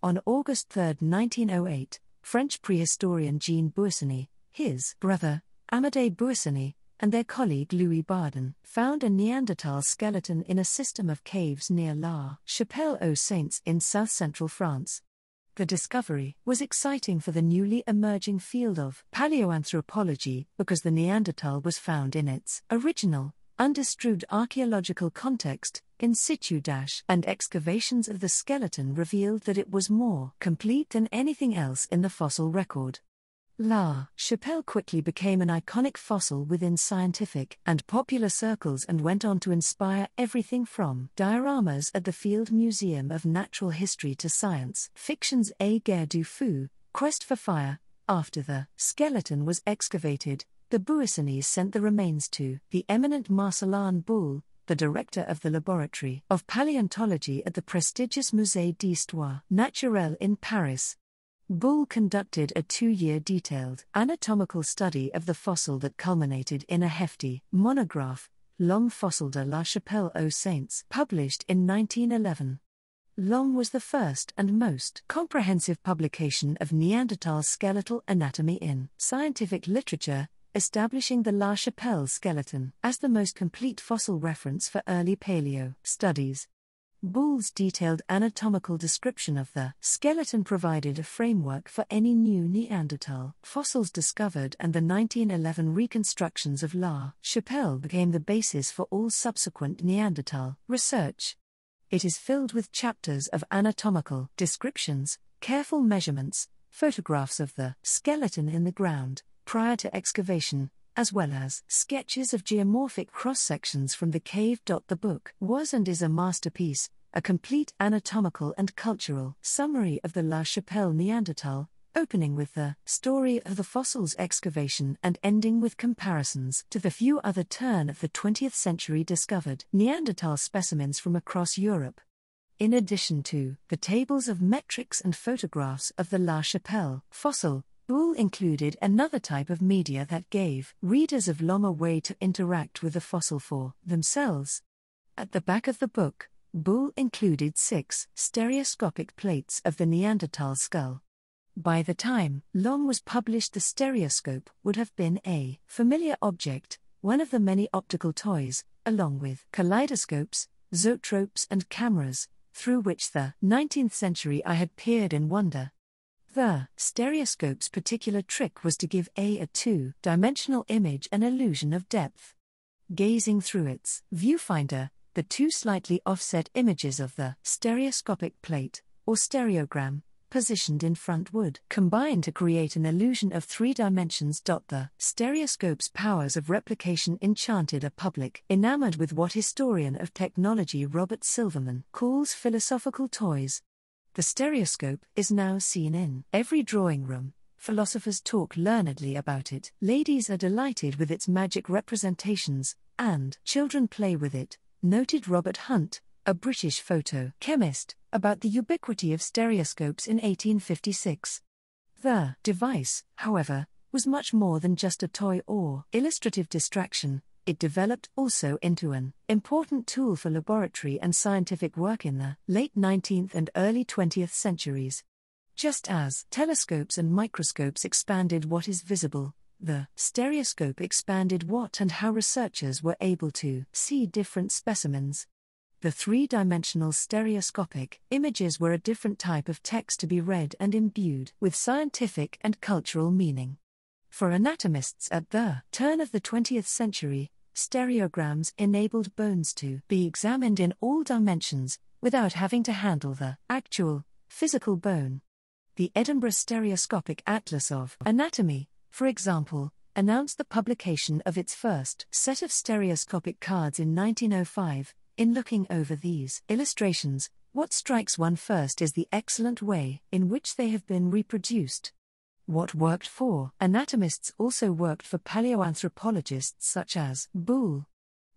On August 3, 1908, French prehistorian Jean Buissonnet, his brother, Amédée Buissonnet, and their colleague Louis Bardon found a Neanderthal skeleton in a system of caves near La Chapelle-aux-Saints in south-central France. The discovery was exciting for the newly emerging field of paleoanthropology because the Neanderthal was found in its original, undisturbed archaeological context, in situ and excavations of the skeleton revealed that it was more complete than anything else in the fossil record. La Chapelle quickly became an iconic fossil within scientific and popular circles and went on to inspire everything from dioramas at the Field Museum of Natural History to science fiction's A Guerre du Fou, Quest for Fire. After the skeleton was excavated, the Buissonnets sent the remains to the eminent Marcellin Boule, the director of the Laboratory of Paleontology at the prestigious Musée d'Histoire Naturelle in Paris. Boule conducted a 2-year detailed anatomical study of the fossil that culminated in a hefty monograph, L'Homme fossile de la Chapelle-aux-Saints, published in 1911. L'Homme was the first and most comprehensive publication of Neanderthal skeletal anatomy in scientific literature, establishing the La Chapelle skeleton as the most complete fossil reference for early paleo studies. Boule's detailed anatomical description of the skeleton provided a framework for any new Neanderthal fossils discovered, and the 1911 reconstructions of La Chapelle became the basis for all subsequent Neanderthal research. It is filled with chapters of anatomical descriptions, careful measurements, photographs of the skeleton in the ground prior to excavation, as well as sketches of geomorphic cross-sections from the cave. The book was and is a masterpiece, a complete anatomical and cultural summary of the La Chapelle Neanderthal, opening with the story of the fossil's excavation and ending with comparisons to the few other turn of the 20th century discovered Neanderthal specimens from across Europe. In addition to the tables of metrics and photographs of the La Chapelle fossil, Boule included another type of media that gave readers of L'Homme a way to interact with the fossil for themselves. At the back of the book, Boule included 6 stereoscopic plates of the Neanderthal skull. By the time L'Homme was published, the stereoscope would have been a familiar object, one of the many optical toys, along with kaleidoscopes, zoetropes and cameras, through which the 19th century eye had peered in wonder. The stereoscope's particular trick was to give a 2-dimensional image an illusion of depth. Gazing through its viewfinder, the 2 slightly offset images of the stereoscopic plate, or stereogram, positioned in front would combine to create an illusion of 3 dimensions. The stereoscope's powers of replication enchanted a public enamored with what historian of technology Robert Silverman calls philosophical toys. The stereoscope is now seen in every drawing room. Philosophers talk learnedly about it, ladies are delighted with its magic representations, and children play with it, noted Robert Hunt, a British photo-chemist, about the ubiquity of stereoscopes in 1856. The device, however, was much more than just a toy or illustrative distraction. It developed also into an important tool for laboratory and scientific work in the late 19th and early 20th centuries. Just as telescopes and microscopes expanded what is visible, the stereoscope expanded what and how researchers were able to see different specimens. The 3-dimensional stereoscopic images were a different type of text to be read and imbued with scientific and cultural meaning. For anatomists at the turn of the 20th century, stereograms enabled bones to be examined in all dimensions, without having to handle the actual, physical bone. The Edinburgh Stereoscopic Atlas of Anatomy, for example, announced the publication of its first set of stereoscopic cards in 1905. In looking over these illustrations, what strikes one first is the excellent way in which they have been reproduced. What worked for anatomists also worked for paleoanthropologists such as Boule.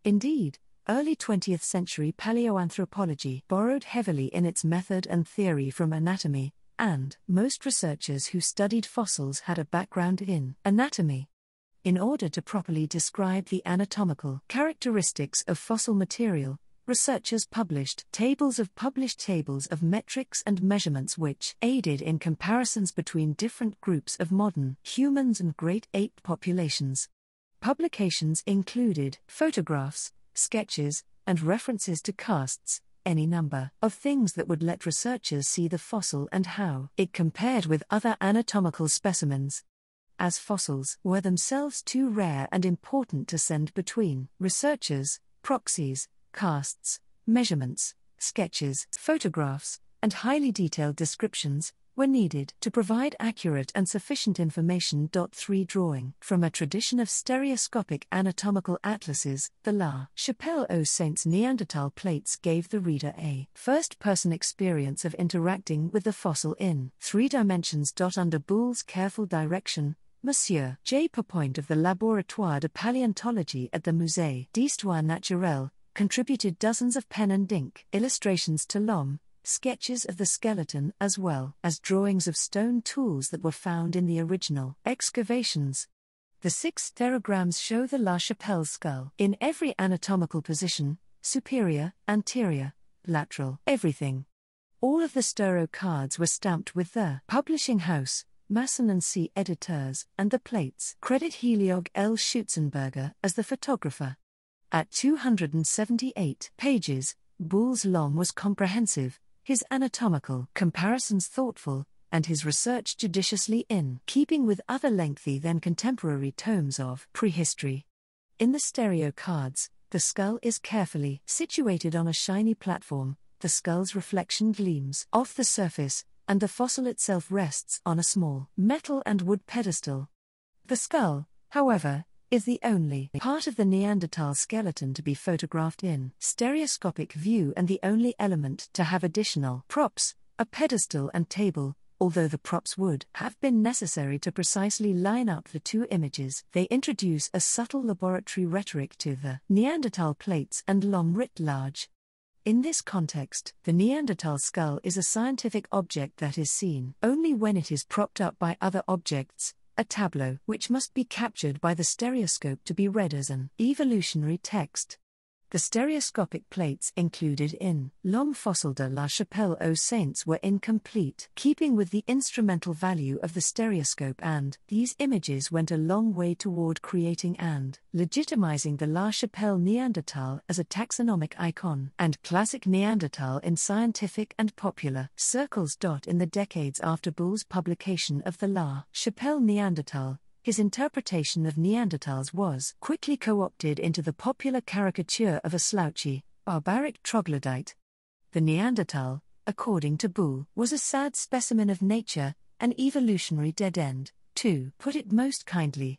Indeed, early 20th century paleoanthropology borrowed heavily in its method and theory from anatomy, and most researchers who studied fossils had a background in anatomy. In order to properly describe the anatomical characteristics of fossil material, researchers published tables of metrics and measurements which aided in comparisons between different groups of modern humans and great ape populations. Publications included photographs, sketches, and references to casts, any number of things that would let researchers see the fossil and how it compared with other anatomical specimens. As fossils were themselves too rare and important to send between researchers, proxies, casts, measurements, sketches, photographs, and highly detailed descriptions were needed to provide accurate and sufficient information. 3 Drawing from a tradition of stereoscopic anatomical atlases, the La Chapelle aux Saints Neanderthal plates gave the reader a first-person experience of interacting with the fossil in 3 dimensions. Under Boule's careful direction, Monsieur J. Pourpoint of the Laboratoire de Paléontologie at the Musée d'Histoire Naturelle contributed dozens of pen and ink illustrations to L'Homme, sketches of the skeleton as well as drawings of stone tools that were found in the original excavations. The 6 stereograms show the La Chapelle skull in every anatomical position, superior, anterior, lateral, everything. All of the stero cards were stamped with the publishing house, Masson & C. editors, and the plates credit Heliog L. Schutzenberger as the photographer. At 278 pages, Boule's L'Homme was comprehensive, his anatomical comparisons thoughtful, and his research judiciously in keeping with other lengthy then contemporary tomes of prehistory. In the stereo cards, the skull is carefully situated on a shiny platform, the skull's reflection gleams off the surface, and the fossil itself rests on a small metal and wood pedestal. The skull, however, is the only part of the Neanderthal skeleton to be photographed in stereoscopic view and the only element to have additional props, a pedestal and table. Although the props would have been necessary to precisely line up the 2 images, they introduce a subtle laboratory rhetoric to the Neanderthal plates and L'Homme writ large. In this context, the Neanderthal skull is a scientific object that is seen only when it is propped up by other objects, a tableau which must be captured by the stereoscope to be read as an evolutionary text. The stereoscopic plates included in L'Homme fossil de la Chapelle aux Saints were incomplete, keeping with the instrumental value of the stereoscope, and these images went a long way toward creating and legitimizing the La Chapelle Neanderthal as a taxonomic icon and classic Neanderthal in scientific and popular circles. In the decades after Boule's publication of the La Chapelle Neanderthal, his interpretation of Neanderthals was quickly co-opted into the popular caricature of a slouchy, barbaric troglodyte. The Neanderthal, according to Boule, was a sad specimen of nature, an evolutionary dead end, to put it most kindly.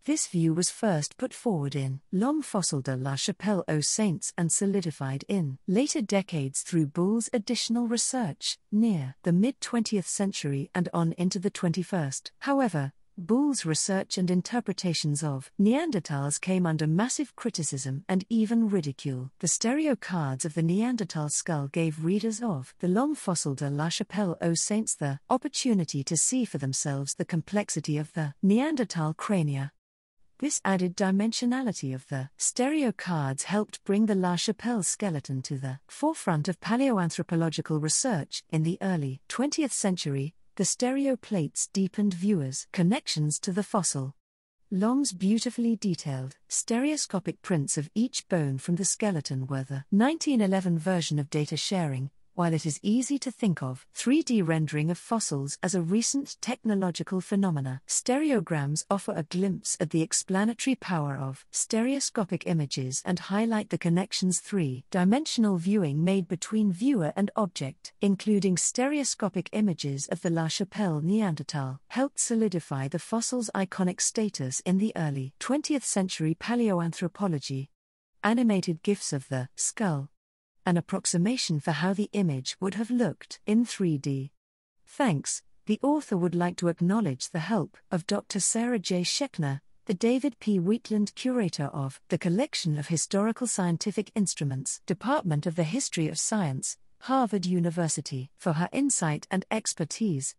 This view was first put forward in L'Homme fossil de la Chapelle aux Saints and solidified in later decades through Boule's additional research, near the mid-20th century and on into the 21st. However, Boule's research and interpretations of Neanderthals came under massive criticism and even ridicule. The stereo cards of the Neanderthal skull gave readers of the L'Homme fossil de la Chapelle aux Saints the opportunity to see for themselves the complexity of the Neanderthal crania. This added dimensionality of the stereo cards helped bring the La Chapelle skeleton to the forefront of paleoanthropological research in the early 20th century. The stereo plates deepened viewers' connections to the fossil. L'Homme's beautifully detailed, stereoscopic prints of each bone from the skeleton were the 1911 version of data sharing, while it is easy to think of 3D rendering of fossils as a recent technological phenomena. Stereograms offer a glimpse at the explanatory power of stereoscopic images and highlight the connections three-dimensional viewing made between viewer and object, including stereoscopic images of the La Chapelle Neanderthal, helped solidify the fossil's iconic status in the early 20th century paleoanthropology. Animated GIFs of the skull. An approximation for how the image would have looked in 3D. Thanks, the author would like to acknowledge the help of Dr. Sarah J. Schechner, the David P. Wheatland Curator of the Collection of Historical Scientific Instruments, Department of the History of Science, Harvard University, for her insight and expertise.